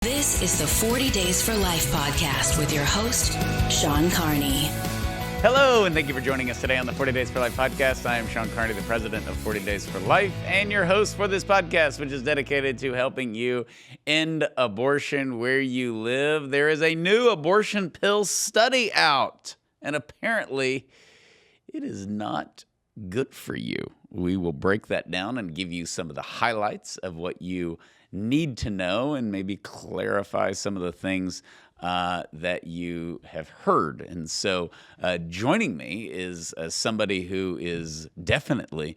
This is the 40 Days for Life podcast with your host, Sean Carney. Hello, and thank you for joining us today on the 40 Days for Life podcast. I am Sean Carney, the president of 40 Days for Life, and your host for this podcast, which is dedicated to helping you end abortion where you live. There is a new abortion pill study out, and apparently it is not good for you. We will break that down and give you some of the highlights of what you need to know and maybe clarify some of the things that you have heard. And so joining me is somebody who is definitely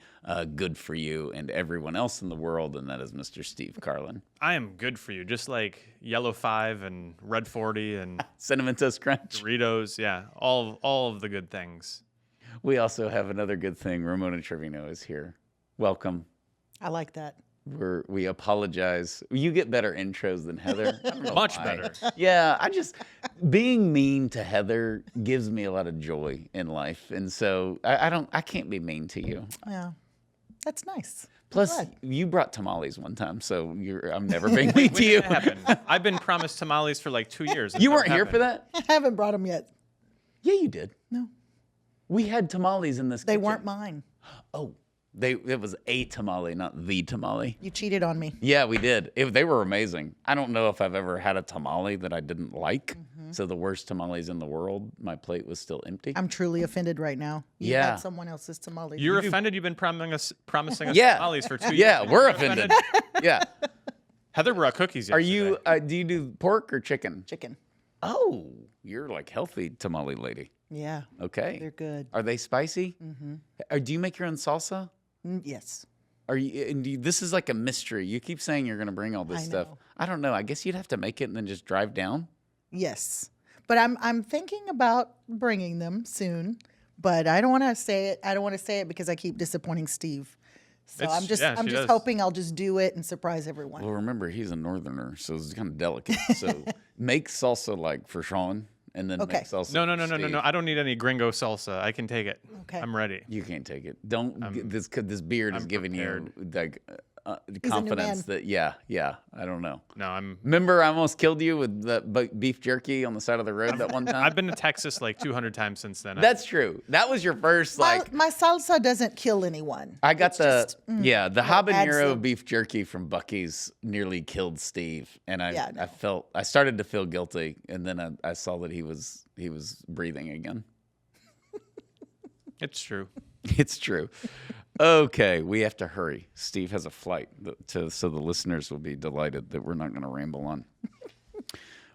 good for you and everyone else in the world, and that is Mr. Steve Carlin. I am good for you, just like Yellow 5 and Red 40 and Cinnamon Toast Crunch. Doritos, yeah, all of the good things. We also have another good thing. Ramona Trevino is here. Welcome. I like that. We apologize. You get better intros than Heather. I don't know Much why. better. Yeah, being mean to Heather gives me a lot of joy in life, and so I can't be mean to you. Yeah, that's nice. Plus, you brought tamales one time, so I'm never being mean to you. When did that happen? I've been promised tamales for like 2 years. You weren't here for that? I haven't brought them yet. Yeah, you did. No, We had tamales in this they kitchen. weren't mine. Oh, it was a tamale, not the tamale. You cheated on me. Yeah, we did. They were amazing. I don't know if I've ever had a tamale that I didn't like. So the worst tamales in the world, my plate was still empty. I'm truly offended right now. You Yeah. had someone else's tamale. You're offended? You've been promising us Yeah. tamales for 2 years. Yeah, we're offended. Yeah. Heather brought cookies Are yesterday. you? Do you do pork or chicken? Chicken. Oh, you're like healthy tamale lady. Yeah, Okay. they're good. Are they spicy? Mm-hmm. Do you make your own salsa? Yes. Are you? And this is like a mystery. You keep saying you're going to bring all this I stuff. know. I don't know. I guess you'd have to make it and then just drive down. Yes. But I'm thinking about bringing them soon. But I don't want to say it. I don't want to say it because I keep disappointing Steve. So It's- I'm just yeah, she does. hoping I'll just do it and surprise everyone. Well, remember he's a northerner, so it's kind of delicate. So make salsa like for Sean, and then Okay. make salsa. No. for Steve. I don't need any gringo salsa. I can take it. Okay. I'm ready. You can't take it. Don't. This beard is I'm giving prepared. you like new confidence man. that yeah. I don't know. No, I'm. Remember, I almost killed you with the beef jerky on the side of the road that one time. I've been to Texas like 200 times since then. That's true. That was your first like. my salsa doesn't kill anyone. I got It's the just, the adds habanero some- beef jerky from Bucky's nearly killed Steve, and Yeah, no. I started to feel guilty, and then I saw that he was breathing again. It's true. It's true. Okay, we have to hurry. Steve has a flight, so the listeners will be delighted that we're not going to ramble on.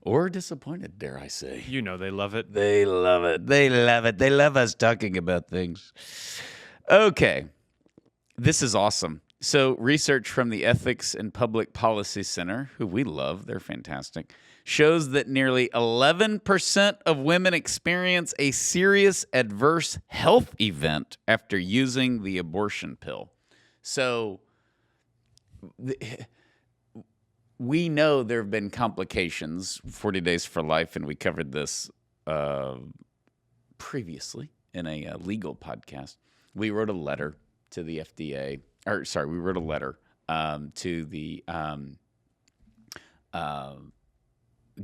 Or disappointed, dare I say. You know they love it. They love it. They love it. They love us talking about things. Okay, this is awesome. So research from the Ethics and Public Policy Center, who we love, they're fantastic, shows that nearly 11% of women experience a serious adverse health event after using the abortion pill. So we know there have been complications, 40 Days for Life, and we covered this previously in a legal podcast. We wrote a letter to the FDA. We wrote a letter to the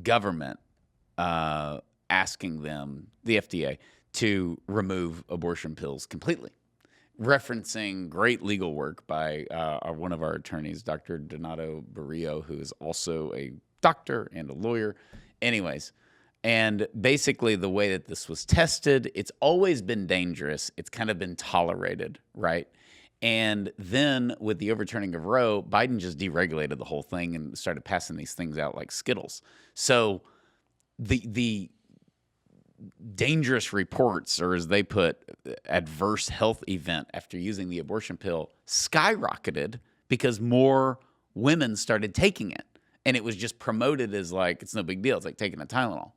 government asking them, the FDA, to remove abortion pills completely, referencing great legal work by one of our attorneys, Dr. Donato Barrio, who is also a doctor and a lawyer. Anyways, and basically the way that this was tested, it's always been dangerous. It's kind of been tolerated, right? And then with the overturning of Roe, Biden just deregulated the whole thing and started passing these things out like Skittles. So the dangerous reports, or as they put, adverse health event after using the abortion pill skyrocketed because more women started taking it. And it was just promoted as like, it's no big deal. It's like taking a Tylenol.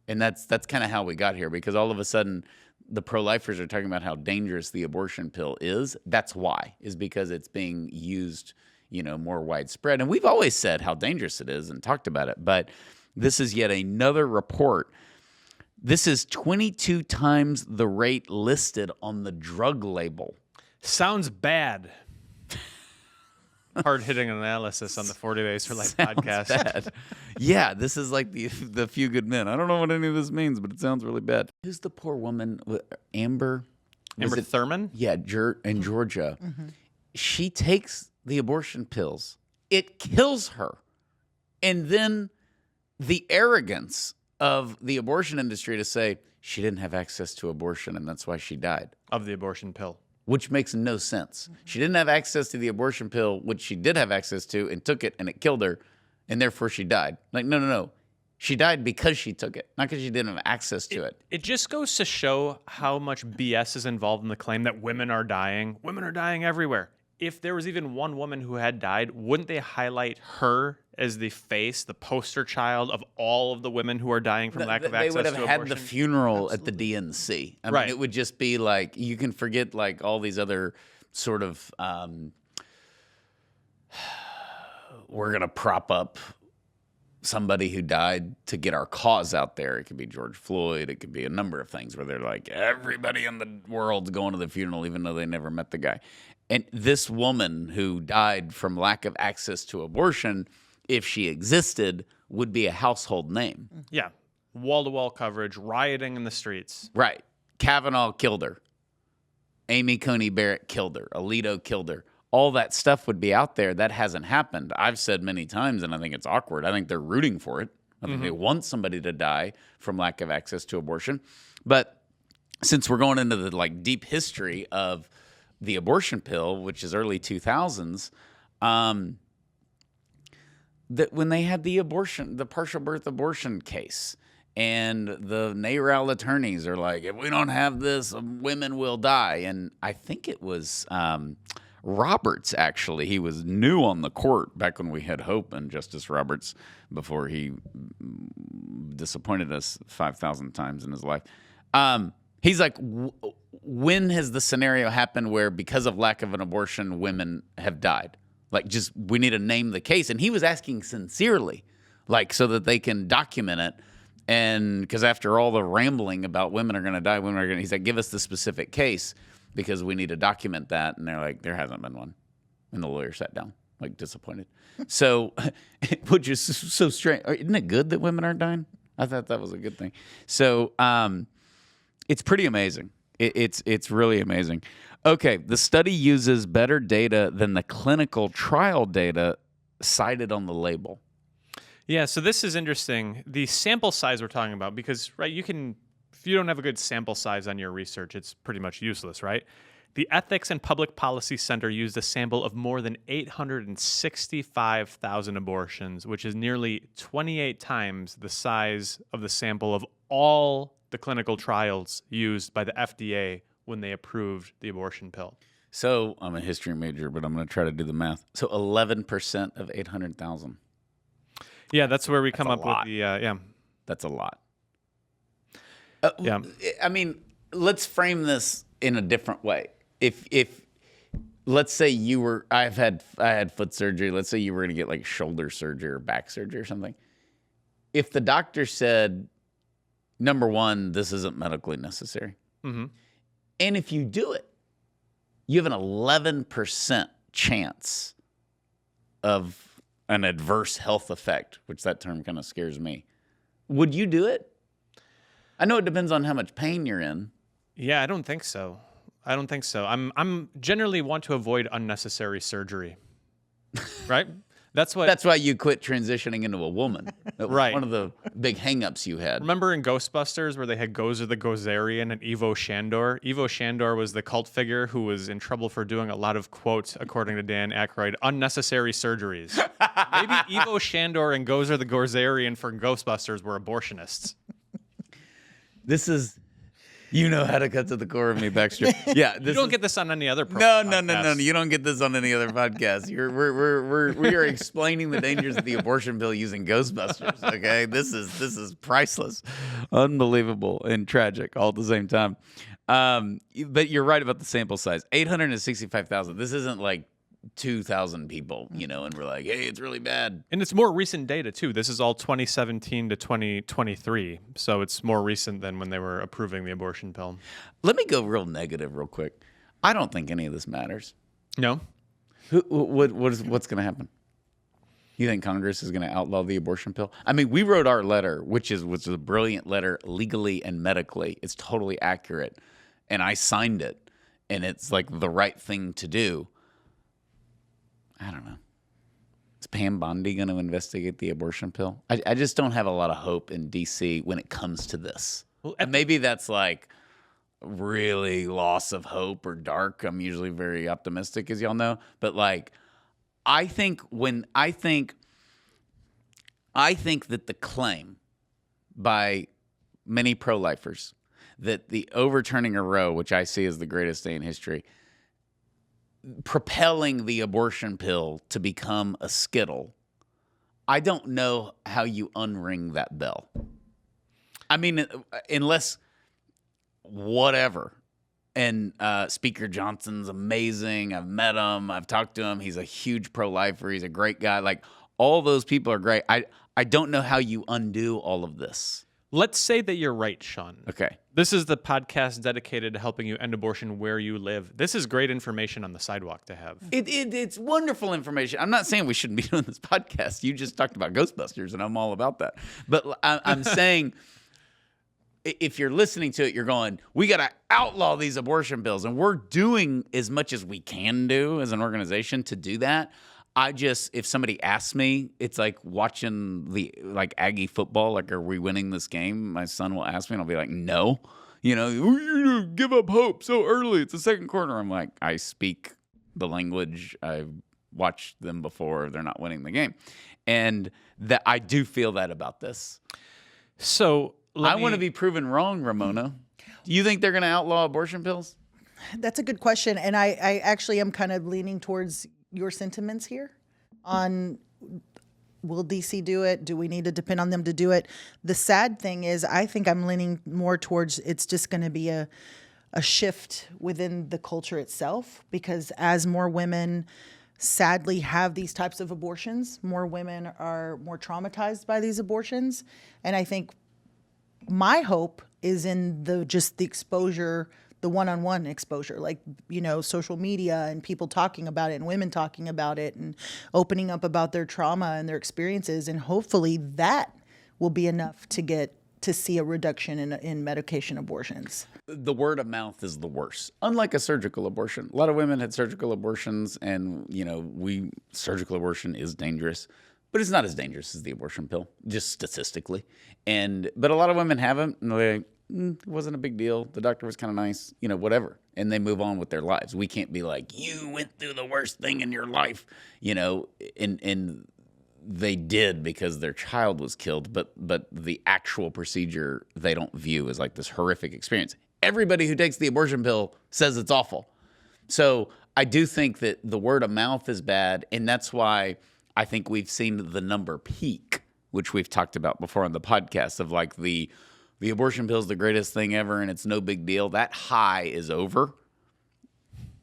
And that's kind of how we got here, because all of a sudden the pro-lifers are talking about how dangerous the abortion pill is. That's why, is because it's being used, more widespread. And we've always said how dangerous it is and talked about it. But this is yet another report. This is 22 times the rate listed on the drug label. Sounds bad. hard-hitting analysis on the 40 Days for Life podcast. Bad. Yeah, this is like the Few Good Men. I don't know what any of this means, but it sounds really bad. Who's the poor woman? Amber? Amber Thurman? Yeah, in Georgia. She takes the abortion pills. It kills her. And then the arrogance of the abortion industry to say she didn't have access to abortion and that's why she died. Of the abortion pill. Which makes no sense. She didn't have access to the abortion pill, which she did have access to, and took it, and it killed her, and therefore she died. Like, no. She died because she took it, not because she didn't have access to it. It just goes to show how much BS is involved in the claim that women are dying. Women are dying everywhere. If there was even one woman who had died, wouldn't they highlight her as the face, the poster child of all of the women who are dying from lack of access to abortion? They would have had the funeral at the DNC. I mean, it would just be like, you can forget like all these other sort of, we're going to prop up somebody who died to get our cause out there. It could be George Floyd. It could be a number of things where they're like, everybody in the world's going to the funeral, even though they never met the guy. And this woman who died from lack of access to abortion, if she existed, would be a household name. Yeah. Wall-to-wall coverage, rioting in the streets. Right. Kavanaugh killed her. Amy Coney Barrett killed her. Alito killed her. All that stuff would be out there. That hasn't happened. I've said many times, and I think it's awkward. I think they're rooting for it. I think they want somebody to die from lack of access to abortion. But since we're going into the like deep history of the abortion pill, which is early 2000s, that when they had the partial birth abortion case, and the NARAL attorneys are like, if we don't have this, women will die. And I think it was Roberts, actually. He was new on the court back when we had hope in Justice Roberts before he disappointed us 5,000 times in his life. He's like, when has the scenario happened where because of lack of an abortion, women have died? Like, just, we need to name the case. And he was asking sincerely, like, so that they can document it. And because after all the rambling about women are going to die, he's like, give us the specific case because we need to document that. And they're like, there hasn't been one. And the lawyer sat down, like, disappointed. So, which is so strange. Isn't it good that women aren't dying? I thought that was a good thing. So, it's pretty amazing. It's really amazing. Okay, the study uses better data than the clinical trial data cited on the label. Yeah, so this is interesting. The sample size we're talking about, because, right, you can, if you don't have a good sample size on your research, it's pretty much useless, right? The Ethics and Public Policy Center used a sample of more than 865,000 abortions, which is nearly 28 times the size of the sample of all the clinical trials used by the FDA when they approved the abortion pill. So I'm a history major, but I'm going to try to do the math. So 11% of 800,000. Yeah, that's where we come up with the, yeah. That's a lot. Yeah. I mean, let's frame this in a different way. If let's say I had foot surgery. Let's say you were going to get like shoulder surgery or back surgery or something. If the doctor said, number one, this isn't medically necessary. Mm-hmm. And if you do it, you have an 11% chance of an adverse health effect, which that term kind of scares me. Would you do it? I know it depends on how much pain you're in. Yeah, I don't think so. I'm generally want to avoid unnecessary surgery. Right? That's why you quit transitioning into a woman. That was right. One of the big hang-ups you had. Remember in Ghostbusters where they had Gozer the Gozerian and Ivo Shandor? Ivo Shandor was the cult figure who was in trouble for doing a lot of, quote, according to Dan Aykroyd, unnecessary surgeries. Maybe Ivo Shandor and Gozer the Gozerian for Ghostbusters were abortionists. This is... You know how to cut to the core of me, Baxter. Yeah, you don't get this on any other podcast. No. You don't get this on any other podcast. We are explaining the dangers of the abortion pill using Ghostbusters. Okay, this is priceless, unbelievable, and tragic all at the same time. But you're right about the sample size. 865,000. This isn't like 2,000 people, and we're like, hey, it's really bad. And it's more recent data, too. This is all 2017 to 2023. So it's more recent than when they were approving the abortion pill. Let me go real negative real quick. I don't think any of this matters. No? What's going to happen? You think Congress is going to outlaw the abortion pill? I mean, we wrote our letter, which was a brilliant letter, legally and medically. It's totally accurate, and I signed it, and it's like the right thing to do. I don't know. Is Pam Bondi going to investigate the abortion pill? I just don't have a lot of hope in D.C. when it comes to this. Well, and maybe that's like really loss of hope or dark. I'm usually very optimistic, as y'all know. But like, I think that the claim by many pro-lifers that the overturning of Roe, which I see as the greatest day in history, propelling the abortion pill to become a Skittle, I don't know how you unring that bell. I mean, unless whatever. And Speaker Johnson's amazing. I've met him. I've talked to him. He's a huge pro-lifer. He's a great guy. Like, all those people are great. I don't know how you undo all of this. Let's say that you're right, Sean. Okay. This is the podcast dedicated to helping you end abortion where you live. This is great information on the sidewalk to have. It's wonderful information. I'm not saying we shouldn't be doing this podcast. You just talked about Ghostbusters, and I'm all about that. But I'm saying, if you're listening to it, you're going, we got to outlaw these abortion bills. And we're doing as much as we can do as an organization to do that. If somebody asks me, it's like watching the Aggie football. Like, are we winning this game? My son will ask me, and I'll be like, no. You give up hope so early. It's the second quarter. I'm like, I speak the language. I've watched them before. They're not winning the game. And that I do feel that about this. So I want to be proven wrong, Ramona. Do you think they're going to outlaw abortion pills? That's a good question. And I actually am kind of leaning towards your sentiments here on, will DC do it? Do we need to depend on them to do it? The sad thing is, I think I'm leaning more towards it's just going to be a shift within the culture itself, because as more women sadly have these types of abortions, more women are more traumatized by these abortions. And I think my hope is in the exposure, the one-on-one exposure, like, social media and people talking about it and women talking about it and opening up about their trauma and their experiences. And hopefully that will be enough to see a reduction in medication abortions. The word of mouth is the worst. Unlike a surgical abortion, a lot of women had surgical abortions, and surgical abortion is dangerous, but it's not as dangerous as the abortion pill, just statistically. But a lot of women haven't, and they're like, it wasn't a big deal. The doctor was kind of nice, whatever. And they move on with their lives. We can't be like, you went through the worst thing in your life, and they did because their child was killed. But the actual procedure they don't view as like this horrific experience. Everybody who takes the abortion pill says it's awful. So I do think that the word of mouth is bad. And that's why I think we've seen the number peak, which we've talked about before on the podcast, of like the abortion pill is the greatest thing ever and it's no big deal. That high is over.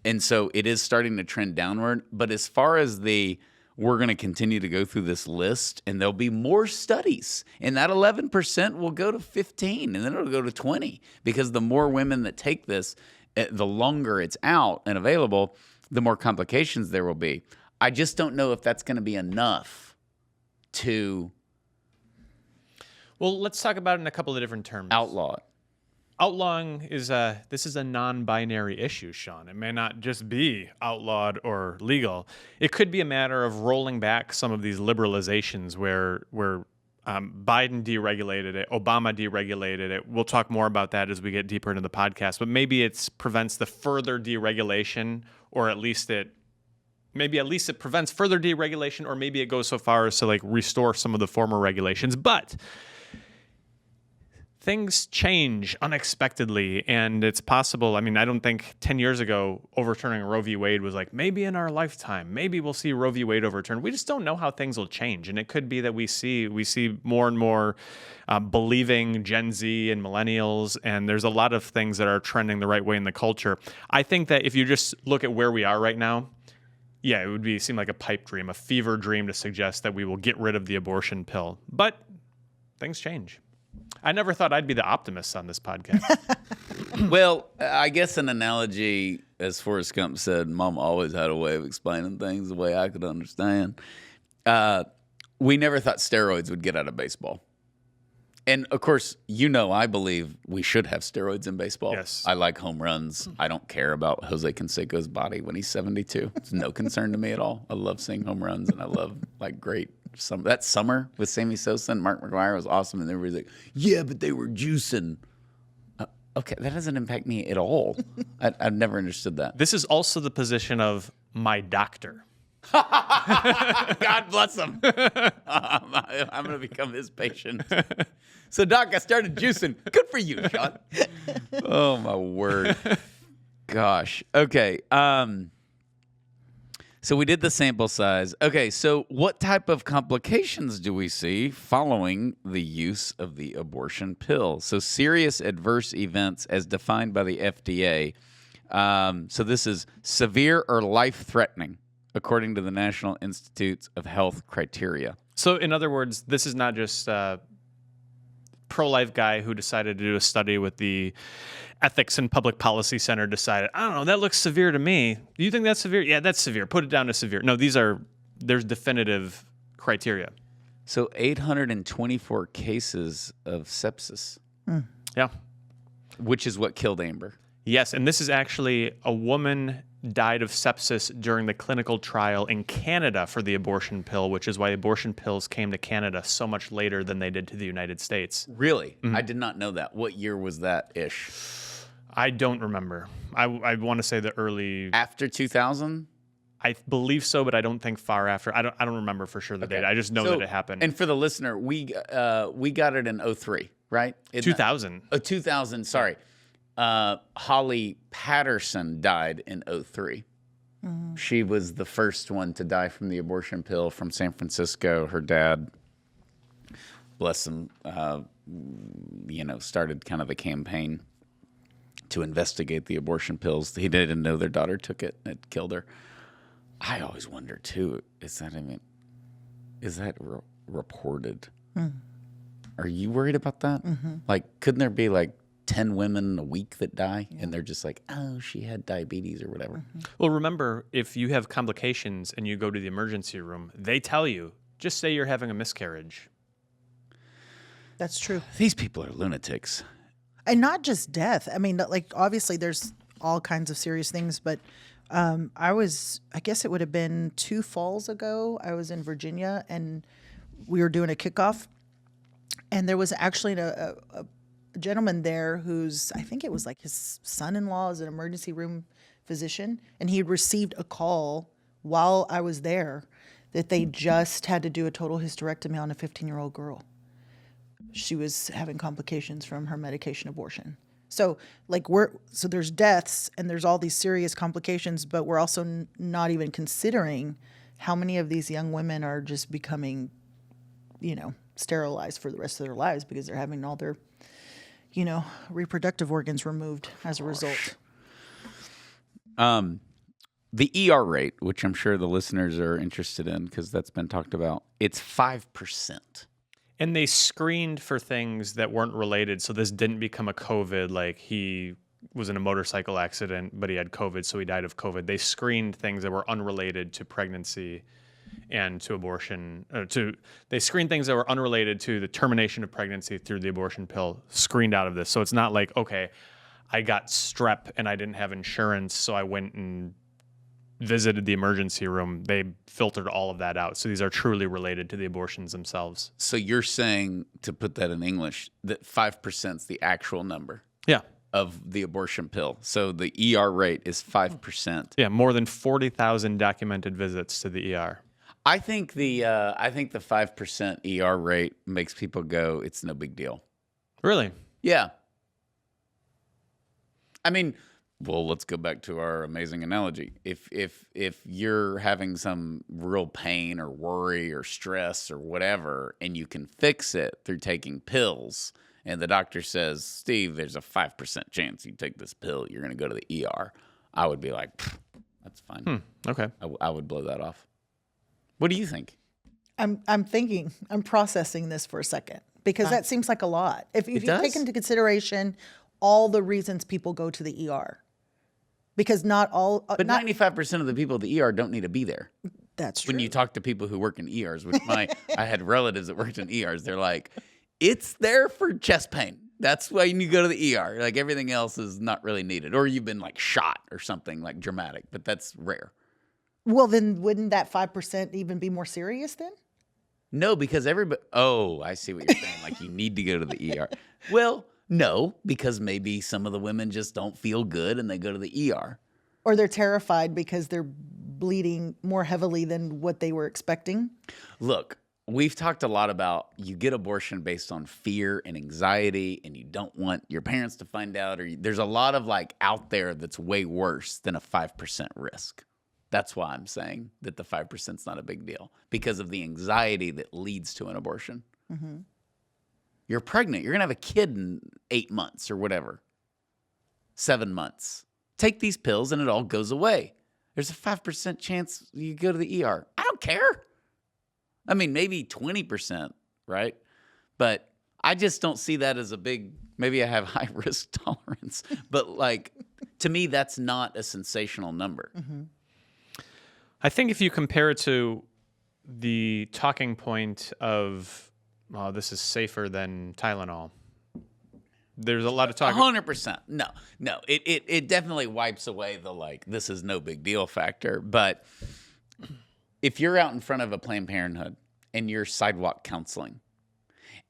And so it is starting to trend downward. But as far as we're going to continue to go through this list, and there'll be more studies, and that 11% will go to 15, and then it'll go to 20, because the more women that take this, the longer it's out and available, the more complications there will be. I just don't know if that's going to be enough to... Well, let's talk about it in a couple of different terms. Outlaw it. Outlawing this is a non-binary issue, Sean. It may not just be outlawed or legal. It could be a matter of rolling back some of these liberalizations where Biden deregulated it, Obama deregulated it. We'll talk more about that as we get deeper into the podcast. But maybe it prevents the further deregulation, or at least it prevents further deregulation, or maybe it goes so far as to like restore some of the former regulations. But things change unexpectedly, and it's possible. I mean, I don't think 10 years ago overturning Roe v. Wade was like, maybe in our lifetime, maybe we'll see Roe v. Wade overturned. We just don't know how things will change, and it could be that we see more and more believing Gen Z and millennials, and there's a lot of things that are trending the right way in the culture. I think that if you just look at where we are right now, yeah, it would seem like a pipe dream, a fever dream to suggest that we will get rid of the abortion pill. But things change. I never thought I'd be the optimist on this podcast. Well, I guess an analogy as Forrest Gump said, Mom always had a way of explaining things the way I could understand. We never thought steroids would get out of baseball. And, of course, I believe we should have steroids in baseball. Yes. I like home runs. I don't care about Jose Canseco's body when he's 72. It's no concern to me at all. I love seeing home runs, and I love, that summer with Sammy Sosa and Mark McGwire was awesome. And everybody's like, yeah, but they were juicing. Okay, that doesn't impact me at all. I've never understood that. This is also the position of my doctor. God bless him. I'm going to become his patient. So, Doc, I started juicing. Good for you, Sean. Oh, my word. Gosh. Okay. So we did the sample size. Okay, so what type of complications do we see following the use of the abortion pill? So serious adverse events as defined by the FDA. So this is severe or life-threatening, according to the National Institutes of Health criteria. So, in other words, this is not just a pro-life guy who decided to do a study with the Ethics and Public Policy Center decided, I don't know, that looks severe to me. Do you think that's severe? Yeah, that's severe. Put it down to severe. No, there's definitive criteria. So 824 cases of sepsis. Yeah. Which is what killed Amber. Yes, and this is actually a woman died of sepsis during the clinical trial in Canada for the abortion pill, which is why abortion pills came to Canada so much later than they did to the United States. Really? Mm-hmm. I did not know that. What year was that-ish? I don't remember. I want to say the early... After 2000? I believe so, but I don't think far after. I don't remember for sure the date. I just know that it happened. And for the listener, we got it in 03, right? 2000. 2000, sorry. Holly Patterson died in 03. Mm-hmm. She was the first one to die from the abortion pill from San Francisco. Her dad, bless him, started kind of a campaign to investigate the abortion pills. He didn't know their daughter took it. It killed her. I always wonder too, is that reported? Mm. Are you worried about that? Mm-hmm. Like, couldn't there be 10 women a week that die, and they're just like, oh, she had diabetes or whatever. Mm-hmm. Well, remember, if you have complications and you go to the emergency room, they tell you, just say you're having a miscarriage. That's true. These people are lunatics. And not just death. I mean, obviously there's all kinds of serious things, but I guess it would have been 2 falls ago. I was in Virginia, and we were doing a kickoff, and there was actually a gentleman there who's, I think it was his son-in-law is an emergency room physician, and he had received a call while I was there that they just had to do a total hysterectomy on a 15-year-old girl. She was having complications from her medication abortion. So there's deaths and there's all these serious complications, but we're also not even considering how many of these young women are just becoming, sterilized for the rest of their lives because they're having all their reproductive organs removed as a result. The ER rate, which I'm sure the listeners are interested in because that's been talked about, it's 5%. And they screened for things that weren't related, so this didn't become a COVID, like he was in a motorcycle accident, but he had COVID, so he died of COVID. They screened things that were unrelated to pregnancy and to abortion. They screened things that were unrelated to the termination of pregnancy through the abortion pill, screened out of this. So it's not like, okay, I got strep and I didn't have insurance, so I went and visited the emergency room. They filtered all of that out. So these are truly related to the abortions themselves. So you're saying, to put that in English, that 5% is the actual number? Yeah. Of the abortion pill. So the ER rate is 5%. Yeah, more than 40,000 documented visits to the ER. I think the 5% ER rate makes people go, it's no big deal. Really? Yeah. I mean, well, let's go back to our amazing analogy. If you're having some real pain or worry or stress or whatever, and you can fix it through taking pills, and the doctor says, Steve, there's a 5% chance you take this pill, you're going to go to the ER, I would be like, that's fine. Okay. I would blow that off. What do you think? I'm processing this for a second because that seems like a lot. If you take into consideration all the reasons people go to the ER, because not all. But 95% of the people at the ER don't need to be there. That's true. When you talk to people who work in ERs, which I had relatives that worked in ERs, they're like, it's there for chest pain. That's why you go to the ER. Like everything else is not really needed. Or you've been like shot or something like dramatic, but that's rare. Well, then wouldn't that 5% even be more serious then? No, because everybody. Oh, I see what you're saying. Like you need to go to the ER. Well, no, because maybe some of the women just don't feel good and they go to the ER. Or they're terrified because they're bleeding more heavily than what they were expecting. Look, we've talked a lot about you get abortion based on fear and anxiety, and you don't want your parents to find out. Or there's a lot of like out there that's way worse than a 5% risk. That's why I'm saying that the 5% is not a big deal because of the anxiety that leads to an abortion. Mm-hmm. You're pregnant. You're going to have a kid in 8 months or whatever, 7 months. Take these pills and it all goes away. There's a 5% chance you go to the ER. I don't care. I mean, maybe 20%, right? But I just don't see that as a big, maybe I have high risk tolerance. But like, to me, that's not a sensational number. Mm-hmm. I think if you compare it to the talking point of, oh, this is safer than Tylenol, there's a lot of talk. 100%. No. It definitely wipes away the like, this is no big deal factor. But if you're out in front of a Planned Parenthood and you're sidewalk counseling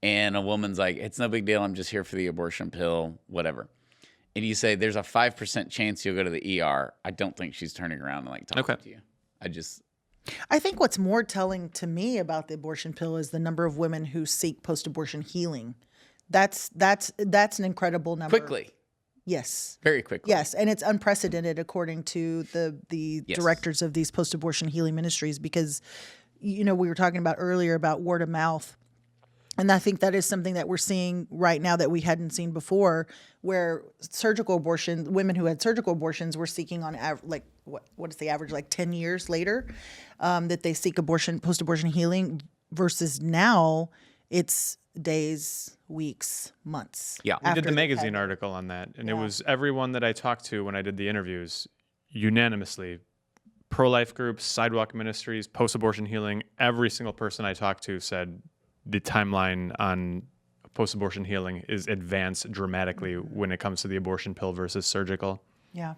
and a woman's like, it's no big deal, I'm just here for the abortion pill, whatever. And you say, there's a 5% chance you'll go to the ER. I don't think she's turning around and like talking to you. I think what's more telling to me about the abortion pill is the number of women who seek post-abortion healing. That's an incredible number. Quickly. Yes. Very quickly. Yes, and it's unprecedented according to the directors of these post-abortion healing ministries because, we were talking about earlier about word of mouth. And I think that is something that we're seeing right now that we hadn't seen before, where surgical abortion, women who had surgical abortions were seeking on average, what is the average, like 10 years later, that they seek abortion, post-abortion healing, versus now it's days, weeks, months. Yeah, we did the magazine article on that, and it was everyone that I talked to when I did the interviews, unanimously, pro-life groups, sidewalk ministries, post-abortion healing, every single person I talked to said the timeline on post-abortion healing is advanced dramatically when it comes to the abortion pill versus surgical. Yeah.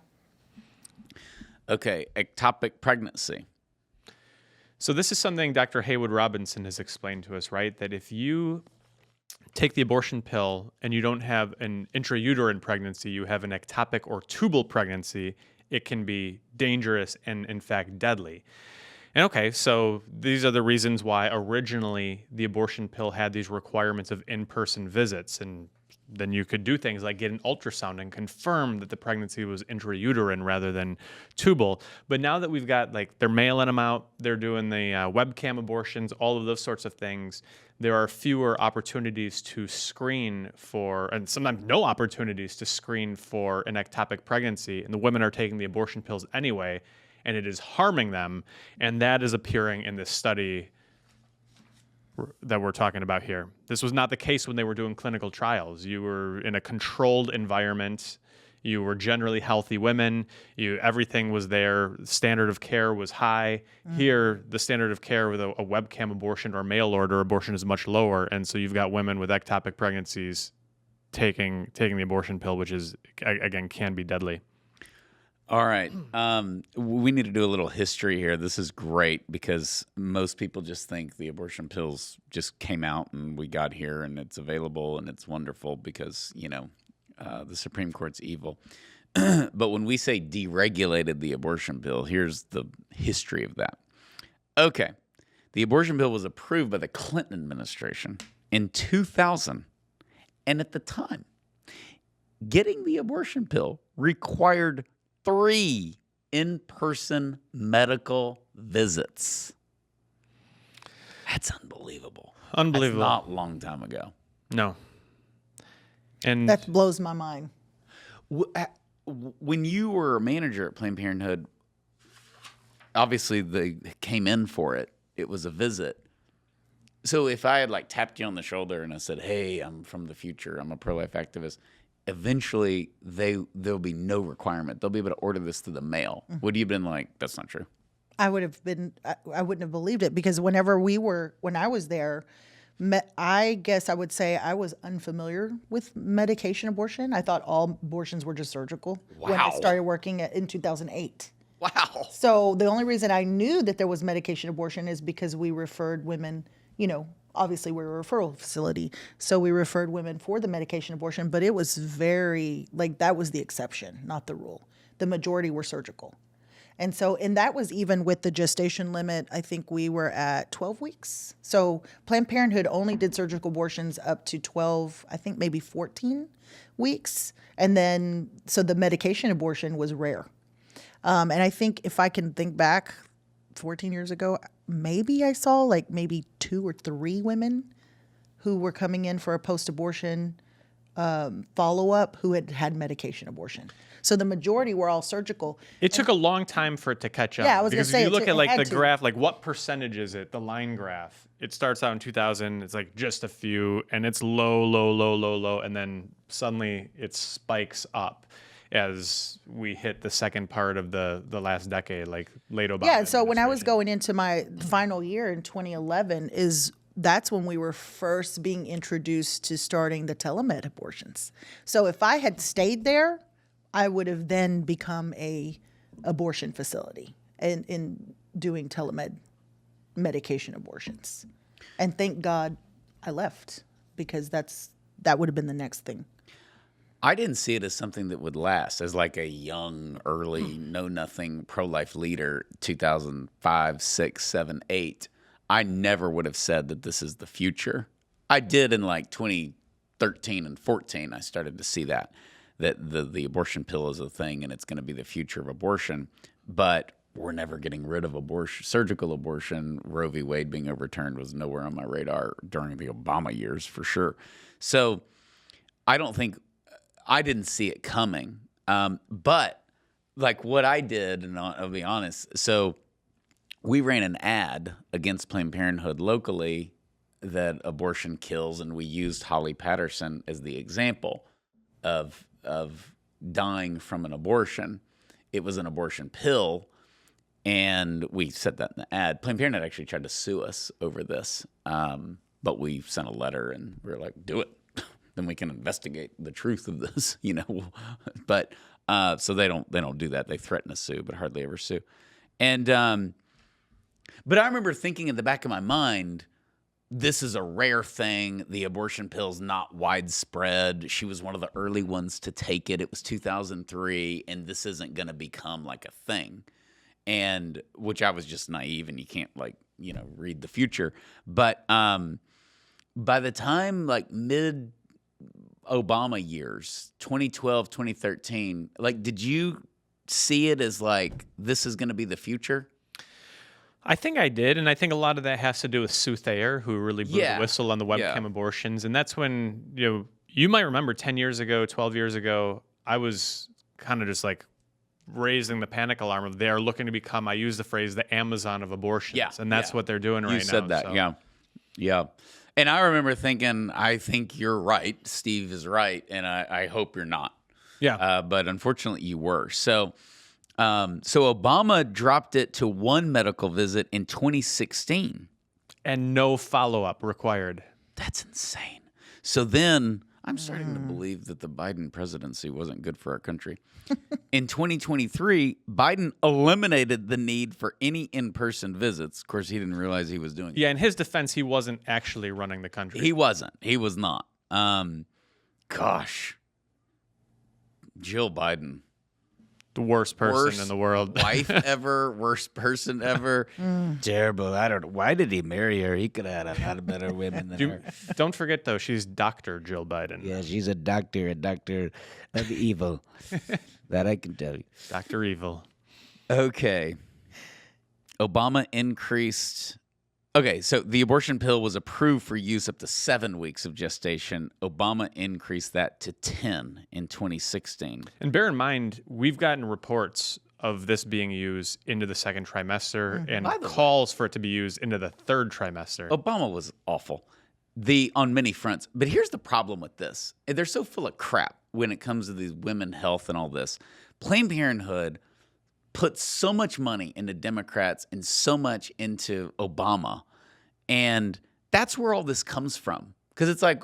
Okay, ectopic pregnancy. So this is something Dr. Haywood Robinson has explained to us, right? That if you take the abortion pill and you don't have an intrauterine pregnancy, you have an ectopic or tubal pregnancy, it can be dangerous and, in fact, deadly. And okay, so these are the reasons why originally the abortion pill had these requirements of in-person visits. And then you could do things like get an ultrasound and confirm that the pregnancy was intrauterine rather than tubal. But now that we've got, they're mailing them out, they're doing the webcam abortions, all of those sorts of things, there are fewer opportunities to screen for, and sometimes no opportunities to screen for an ectopic pregnancy. And the women are taking the abortion pills anyway, and it is harming them. And that is appearing in this study that we're talking about here. This was not the case when they were doing clinical trials. You were in a controlled environment. You were generally healthy women. Everything was there. Standard of care was high. Here, the standard of care with a webcam abortion or mail order abortion is much lower. And so you've got women with ectopic pregnancies taking the abortion pill, which is, again, can be deadly. All right. We need to do a little history here. This is great because most people just think the abortion pills just came out and we got here and it's available and it's wonderful because, the Supreme Court's evil. But when we say deregulated the abortion pill, here's the history of that. Okay. The abortion pill was approved by the Clinton administration in 2000. And at the time, getting the abortion pill required 3 in-person medical visits. That's unbelievable. Unbelievable. That's not a long time ago. No. And that blows my mind. When you were a manager at Planned Parenthood, obviously they came in for it. It was a visit. So if I had tapped you on the shoulder and I said, hey, I'm from the future, I'm a pro-life activist, eventually there'll be no requirement. They'll be able to order this through the mail. Would you have been like, that's not true? I wouldn't have believed it, because when I was there, I guess I would say I was unfamiliar with medication abortion. I thought all abortions were just surgical when I Wow. started working in 2008. Wow. So the only reason I knew that there was medication abortion is because we referred women, obviously we're a referral facility. So we referred women for the medication abortion, but it was that was the exception, not the rule. The majority were surgical. And that was even with the gestation limit. I think we were at 12 weeks. So Planned Parenthood only did surgical abortions up to 12, I think maybe 14 weeks. And then, so the medication abortion was rare. And I think if I can think back 14 years ago, maybe I saw maybe 2 or 3 women who were coming in for a post-abortion follow-up who had had medication abortion. So the majority were all surgical. It took a long time for it to catch up. Yeah, I was gonna because say if you look it at had the to. graph, what percentage is it? The line graph. It starts out in 2000. It's just a few, and it's low, and then suddenly it spikes up as we hit the second part of the last decade, late Obama. Yeah, so when I was administration. going into my final year in 2011, that's when we were first being introduced to starting the telemed abortions. So if I had stayed there, I would have then become a abortion facility in doing telemed medication abortions. And thank God I left, because that would have been the next thing. I didn't see it as something that would last. As a young, early, know-nothing pro-life leader, 2005, 6, 7, 8, I never would have said that this is the future. I did in 2013 and 14. I started to see that the abortion pill is a thing and it's going to be the future of abortion. But we're never getting rid of abortion. Surgical abortion, Roe v. Wade being overturned, was nowhere on my radar during the Obama years for sure. So I didn't see it coming. But what I did, and I'll be honest, so we ran an ad against Planned Parenthood locally that abortion kills, and we used Holly Patterson as the example of dying from an abortion. It was an abortion pill, and we said that in the ad. Planned Parenthood actually tried to sue us over this, but we sent a letter, and we were like, do it. Then we can investigate the truth of this, But so they don't do that. They threaten to sue, but hardly ever sue. And but I remember thinking in the back of my mind, this is a rare thing. The abortion pill's not widespread. She was one of the early ones to take it. It was 2003, and this isn't going to become a thing. And which I was just naive, and you can't read the future. But by the time mid Obama years, 2012, 2013, did you see it as this is going to be the future? I think I did, and I think a lot of that has to do with Sue Thayer, who really blew the whistle on the webcam abortions. And that's when, you might remember 10 years ago, 12 years ago, I was kind of just raising the panic alarm of they are looking to become, I use the phrase, the Amazon of abortions. Yeah, And that's what they're doing right now. You said that, so. Yeah. And I remember thinking, I think you're right. Steve is right, and I hope you're not. Yeah. But unfortunately, you were. So Obama dropped it to one medical visit in 2016. And no follow-up required. That's insane. So then I'm starting to believe that the Biden presidency wasn't good for our country. In 2023, Biden eliminated the need for any in-person visits. Of course, he didn't realize he was doing it. Yeah, in his defense, he wasn't actually running the country. He wasn't. He was not. Gosh. Jill Biden. The worst person in the world. Wife ever, worst person ever. Terrible. I don't know. Why did he marry her? He could have had a lot of better women than her. Don't forget, though, she's Dr. Jill Biden. Yeah, she's a doctor of evil. That I can tell you. Dr. Evil. Okay. Obama increased. Okay, so the abortion pill was approved for use up to 7 weeks of gestation. Obama increased that to 10 in 2016. And bear in mind, we've gotten reports of this being used into the second trimester and calls for it to be used into the third trimester. Obama was awful. on many fronts. But here's the problem with this. They're so full of crap when it comes to these women health and all this. Planned Parenthood puts so much money into Democrats and so much into Obama. And that's where all this comes from. Because it's like,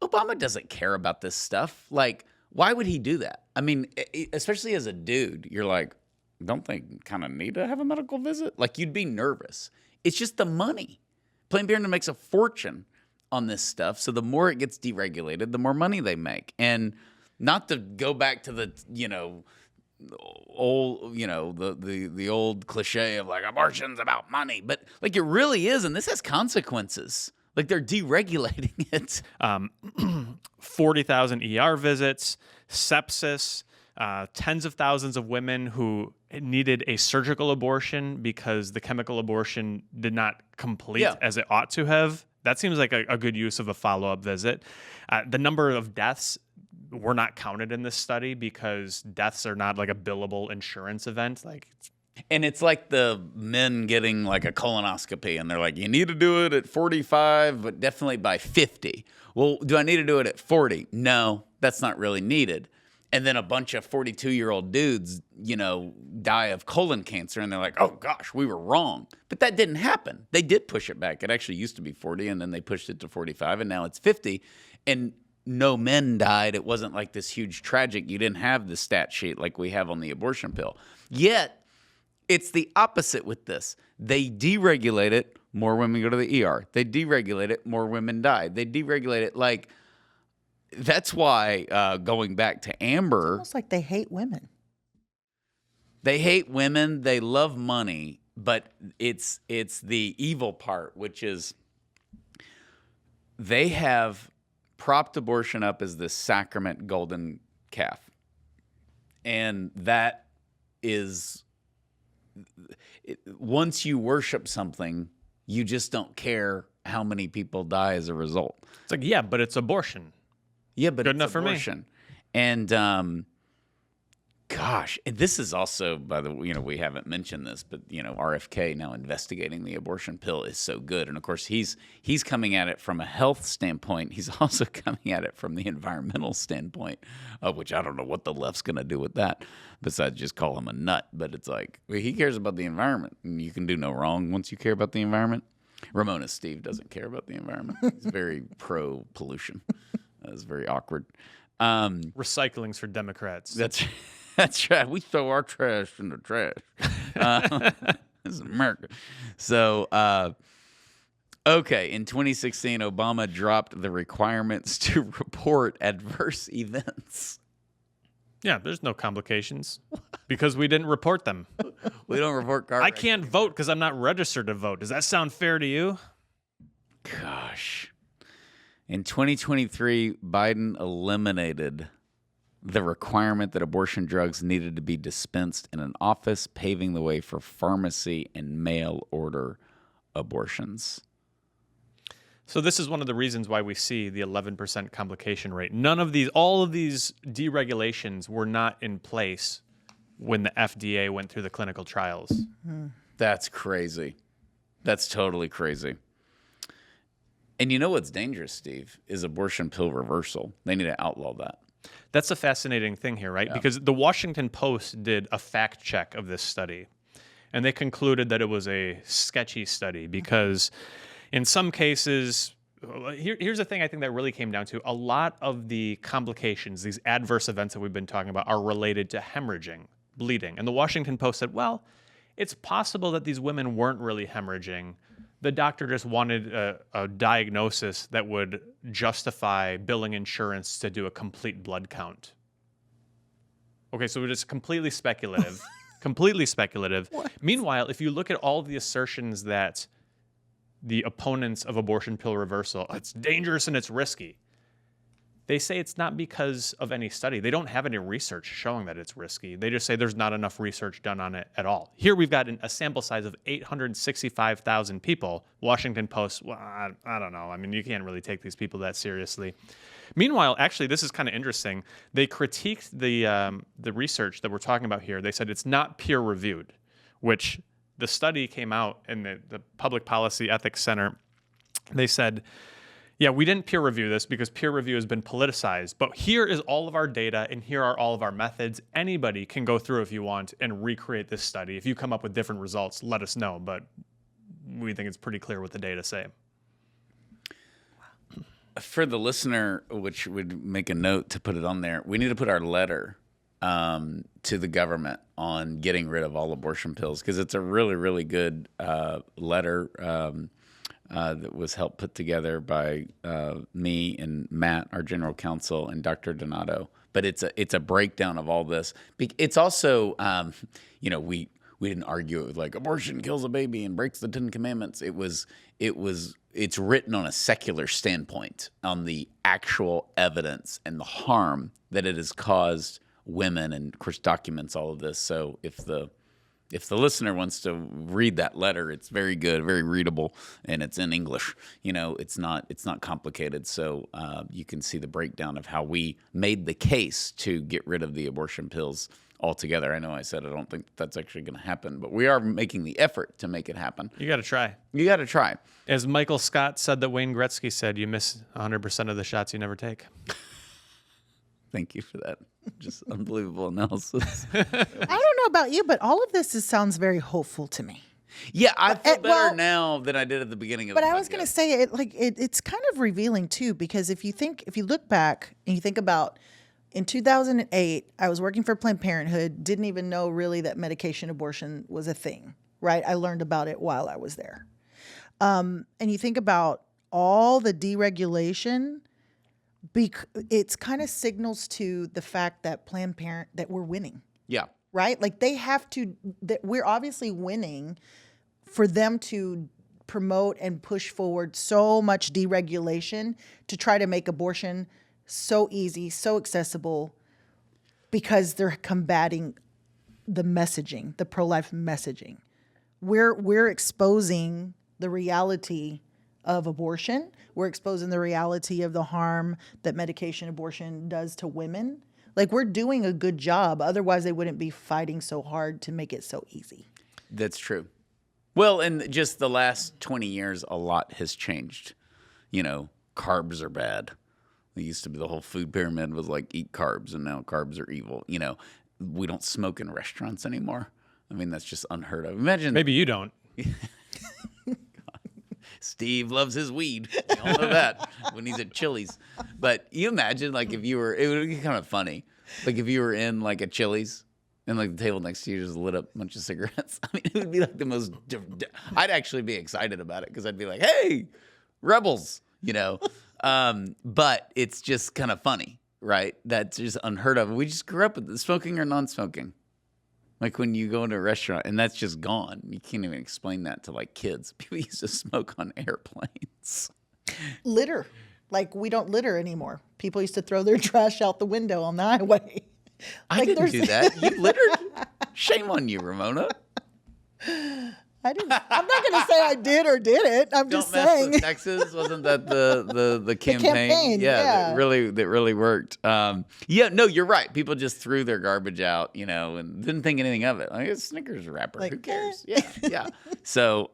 Obama doesn't care about this stuff. Like, why would he do that? I mean, especially as a dude, you're like, don't they kind of need to have a medical visit? Like, you'd be nervous. It's just the money. Planned Parenthood makes a fortune on this stuff. So the more it gets deregulated, the more money they make. And not to go back to the, the old cliche of like abortion's about money, but like it really is. And this has consequences. Like they're deregulating it. 40,000 ER visits, sepsis, tens of thousands of women who needed a surgical abortion because the chemical abortion did not complete as it ought to have. That seems like a good use of a follow-up visit. The number of deaths were not counted in this study because deaths are not like a billable insurance event. And it's like the men getting like a colonoscopy and they're like, you need to do it at 45, but definitely by 50. Well, do I need to do it at 40? No, that's not really needed. And then a bunch of 42-year-old dudes, die of colon cancer and they're like, oh gosh, we were wrong. But that didn't happen. They did push it back. It actually used to be 40 and then they pushed it to 45 and now it's 50. And no men died. It wasn't like this huge tragic. You didn't have the stat sheet like we have on the abortion pill. Yet, it's the opposite with this. They deregulate it, more women go to the ER. They deregulate it, more women die. They deregulate it like, that's why going back to Amber. It's almost like they hate women. They hate women. They love money, but it's the evil part, which is they have propped abortion up as this sacrament golden calf. And that is, once you worship something, you just don't care how many people die as a result. It's like, yeah, but it's abortion. Yeah, but good it's enough abortion. For me. And gosh, and this is also, by the way, we haven't mentioned this, but RFK now investigating the abortion pill is so good. And of course, he's coming at it from a health standpoint. He's also coming at it from the environmental standpoint, which I don't know what the left's going to do with that, besides just call him a nut. But it's like, well, he cares about the environment, and you can do no wrong once you care about the environment. Ramona Steve doesn't care about the environment. He's very pro pollution. That's very awkward. Recycling's for Democrats. That's right. We throw our trash in the trash. This is America. So, okay. In 2016, Obama dropped the requirements to report adverse events. Yeah, there's no complications because we didn't report them. We don't report car I can't vote because I'm not registered to vote. Does that sound fair to you? Gosh. In 2023, Biden eliminated the requirement that abortion drugs needed to be dispensed in an office, paving the way for pharmacy and mail order abortions. So this is one of the reasons why we see the 11% complication rate. All of these deregulations were not in place when the FDA went through the clinical trials. That's crazy. That's totally crazy. And you know what's dangerous, Steve, is abortion pill reversal. They need to outlaw that. That's a fascinating thing here, right? Yeah. Because the Washington Post did a fact check of this study, and they concluded that it was a sketchy study because in some cases, here's the thing I think that really came down to, a lot of the complications, these adverse events that we've been talking about, are related to hemorrhaging, bleeding. And the Washington Post said, well, it's possible that these women weren't really hemorrhaging. The doctor just wanted a diagnosis that would justify billing insurance to do a complete blood count. Okay, so it's completely speculative. Completely speculative. What? Meanwhile, if you look at all the assertions that the opponents of abortion pill reversal, it's dangerous and it's risky, they say it's not because of any study. They don't have any research showing that it's risky. They just say there's not enough research done on it at all. Here we've got a sample size of 865,000 people. Washington Post, well, I don't know. I mean, you can't really take these people that seriously. Meanwhile, actually, this is kind of interesting. They critiqued the research that we're talking about here. They said it's not peer-reviewed, which the study came out in the Public Policy Ethics Center. They said, Yeah, we didn't peer review this because peer review has been politicized, but here is all of our data and here are all of our methods. Anybody can go through if you want and recreate this study. If you come up with different results, let us know, but we think it's pretty clear what the data say. For the listener, which would make a note to put it on there, we need to put our letter to the government on getting rid of all abortion pills, because it's a really, really good letter that was helped put together by me and Matt, our general counsel, and Dr. Donato. But it's a breakdown of all this. It's also, we didn't argue it with like abortion kills a baby and breaks the 10 Commandments. It's written on a secular standpoint on the actual evidence and the harm that it has caused women, and of course documents all of this. So if the listener wants to read that letter, it's very good, very readable, and it's in English. It's not complicated. So you can see the breakdown of how we made the case to get rid of the abortion pills altogether. I know I said I don't think that's actually going to happen, but we are making the effort to make it happen. You got to try. You got to try. As Michael Scott said that Wayne Gretzky said, you miss 100% of the shots you never take. Thank you for that. Just unbelievable analysis. I don't know about you, but all of this sounds very hopeful to me. Yeah, I feel better now than I did at the beginning of the podcast. But I was going to say it's kind of revealing too, because if you look back and you think about in 2008, I was working for Planned Parenthood, didn't even know really that medication abortion was a thing, right? I learned about it while I was there. And you think about all the deregulation, it's kind of signals to the fact that Planned Parenthood, that we're winning. Yeah. Right? Like they have to, that we're obviously winning for them to promote and push forward so much deregulation to try to make abortion so easy, so accessible, because they're combating the messaging, the pro-life messaging. We're exposing the reality of abortion. We're exposing the reality of the harm that medication abortion does to women. Like, we're doing a good job. Otherwise, they wouldn't be fighting so hard to make it so easy. That's true. Well, in just the last 20 years, a lot has changed. Carbs are bad. It used to be the whole food pyramid was like eat carbs, and now carbs are evil. We don't smoke in restaurants anymore. I mean, that's just unheard of. Imagine. Maybe you don't. Steve loves his weed. We all know that when he's at Chili's. But you imagine, like, if you were, it would be kind of funny. Like, if you were in, like, a Chili's and, like, the table next to you just lit up a bunch of cigarettes. I mean, it would be, like, the most, I'd actually be excited about it because I'd be like, hey, rebels, But it's just kind of funny, right? That's just unheard of. We just grew up with smoking or non-smoking. Like when you go into a restaurant and that's just gone. You can't even explain that to like kids. People used to smoke on airplanes. Litter. Like, we don't litter anymore. People used to throw their trash out the window on the highway. I didn't do that. You littered? Shame on you, Ramona. I'm not going to say I did or didn't. I'm just saying. Don't mess with Texas. Wasn't that the campaign? Yeah. That really worked. No, you're right. People just threw their garbage out, and didn't think anything of it. Like, it's a Snickers wrapper. Who cares? Yeah. So,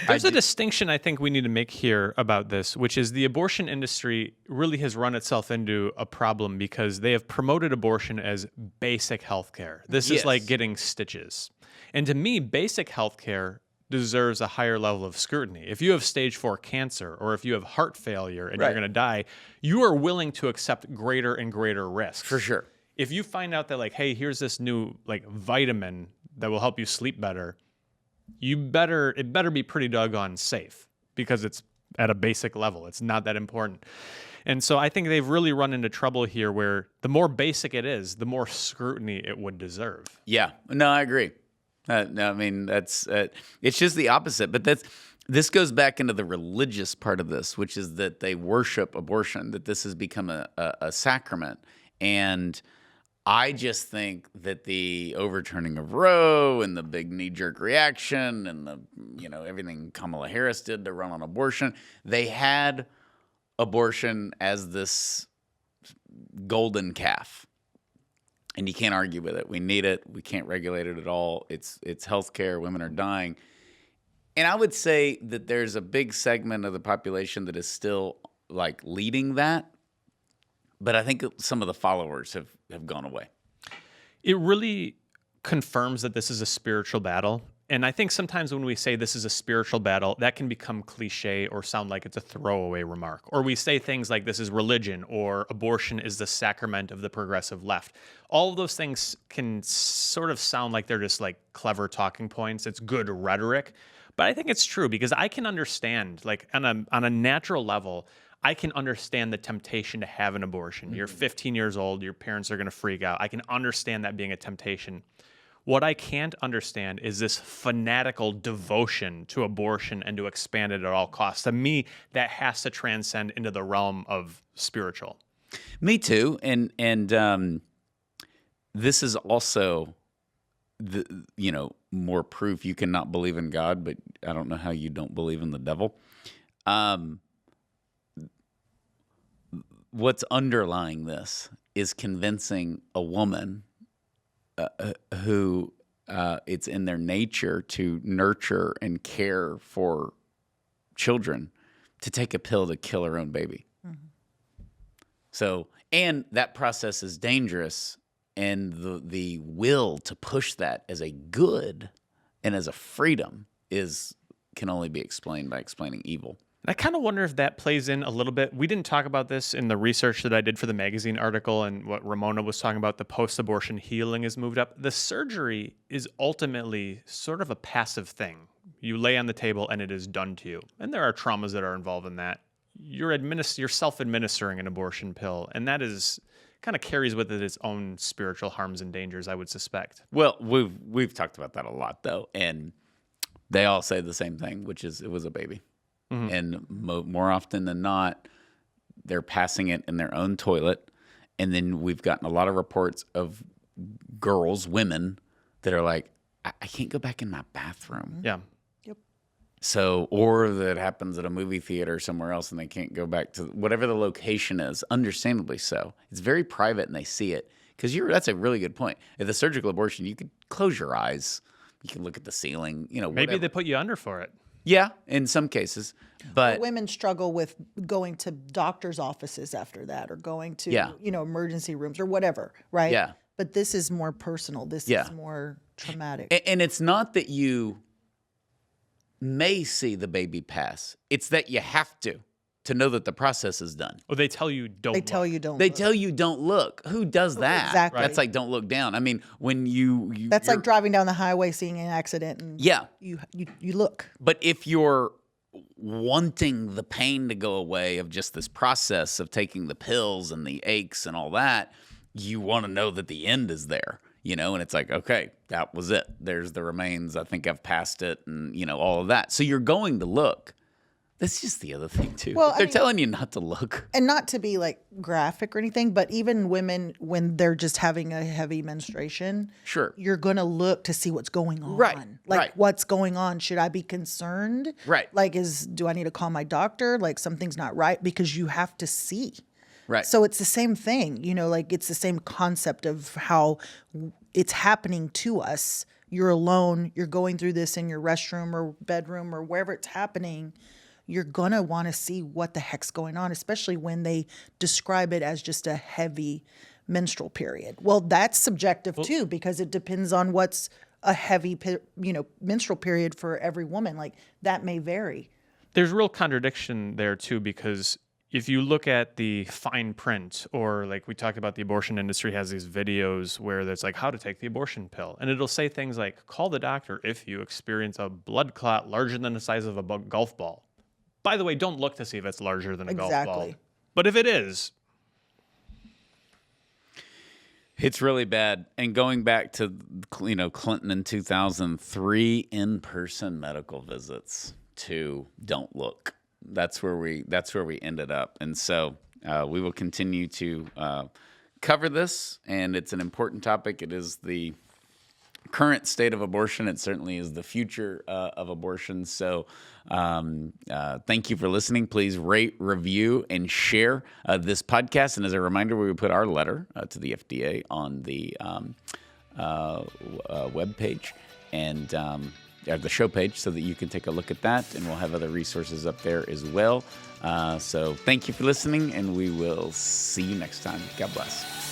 there's a distinction I think we need to make here about this, which is the abortion industry really has run itself into a problem because they have promoted abortion as basic health care. This is like getting stitches. And to me, basic health care deserves a higher level of scrutiny. If you have stage 4 cancer or if you have heart failure and you're going to die, you are willing to accept greater and greater risks. For sure. If you find out that, like, hey, here's this new vitamin that will help you sleep better, it better be pretty doggone safe because it's at a basic level. It's not that important. And so I think they've really run into trouble here where the more basic it is, the more scrutiny it would deserve. Yeah. No, I agree. No, I mean, that's it's just the opposite. But this goes back into the religious part of this, which is that they worship abortion, that this has become a sacrament. And I just think that the overturning of Roe and the big knee-jerk reaction and the everything Kamala Harris did to run on abortion, they had abortion as this golden calf. And you can't argue with it. We need it. We can't regulate it at all. It's healthcare. Women are dying. And I would say that there's a big segment of the population that is still like leading that, but I think some of the followers have gone away. It really confirms that this is a spiritual battle. And I think sometimes when we say this is a spiritual battle, that can become cliche or sound like it's a throwaway remark. Or we say things like this is religion or abortion is the sacrament of the progressive left. All of those things can sort of sound like they're just like clever talking points. It's good rhetoric. But I think it's true because I can understand, like on a natural level, I can understand the temptation to have an abortion. You're 15 years old, your parents are going to freak out. I can understand that being a temptation. What I can't understand is this fanatical devotion to abortion and to expand it at all costs. To me, that has to transcend into the realm of spiritual. Me too. And this is also more proof you cannot believe in God, but I don't know how you don't believe in the devil. What's underlying this is convincing a woman who it's in their nature to nurture and care for children to take a pill to kill her own baby. Mm-hmm. So, and that process is dangerous, and the will to push that as a good and as a freedom can only be explained by explaining evil. I kind of wonder if that plays in a little bit. We didn't talk about this in the research that I did for the magazine article and what Ramona was talking about, the post-abortion healing is moved up. The surgery is ultimately sort of a passive thing. You lay on the table and it is done to you. And there are traumas that are involved in that. You're self-administering an abortion pill, and that is kind of carries with it its own spiritual harms and dangers, I would suspect. Well, we've talked about that a lot, though, and they all say the same thing, which is it was a baby. Mm-hmm. And more often than not, they're passing it in their own toilet. And then we've gotten a lot of reports of women that are like, I can't go back in my bathroom. Yeah. Yep. So, or that happens at a movie theater or somewhere else and they can't go back to whatever the location is, understandably so. It's very private and they see it. Because that's a really good point. If the surgical abortion, you could close your eyes. You can look at the ceiling, Maybe whatever. they put you under for it. Yeah, in some cases, but women struggle with going to doctor's offices after that, or going to emergency rooms or whatever, right? Yeah. But this is more personal. This is more traumatic. And it's not that you may see the baby pass; it's that you have to know that the process is done. Well, they tell you don't. They tell you don't. They tell you don't look. Who does that? Exactly. That's like don't look down. I mean, when you that's like driving down the highway, seeing an accident, and you look. But if you're wanting the pain to go away of just this process of taking the pills and the aches and all that, you want to know that the end is there. And it's like, okay, that was it. There's the remains. I think I've passed it, and all of that. So you're going to look. That's just the other thing, too. Well, they're telling you not to look. And not to be, like, graphic or anything, but even women, when they're just having a heavy menstruation, sure, you're going to look to see what's going on. Right. Like, what's going on? Should I be concerned? Right. Like, do I need to call my doctor? Like, something's not right, because you have to see. Right. So it's the same thing, like, it's the same concept of how it's happening to us. You're alone. You're going through this in your restroom or bedroom or wherever it's happening. You're going to want to see what the heck's going on, especially when they describe it as just a heavy menstrual period. Well, that's subjective too, because it depends on what's a heavy, menstrual period for every woman. Like, that may vary. There's real contradiction there too, because if you look at the fine print, or like we talked about, the abortion industry has these videos where there's like how to take the abortion pill. And it'll say things like, call the doctor if you experience a blood clot larger than the size of a golf ball. By the way, don't look to see if it's larger than a golf ball. But if it is, it's really bad. And going back to Clinton in 2003, in-person medical visits to don't look. That's where we ended up. And so we will continue to cover this, and it's an important topic. It is the current state of abortion. It certainly is the future of abortion. So thank you for listening. Please rate, review, and share this podcast. And as a reminder, we will put our letter to the FDA on the webpage. And the show page so that you can take a look at that, and we'll have other resources up there as well. So thank you for listening, and we will see you next time. God bless.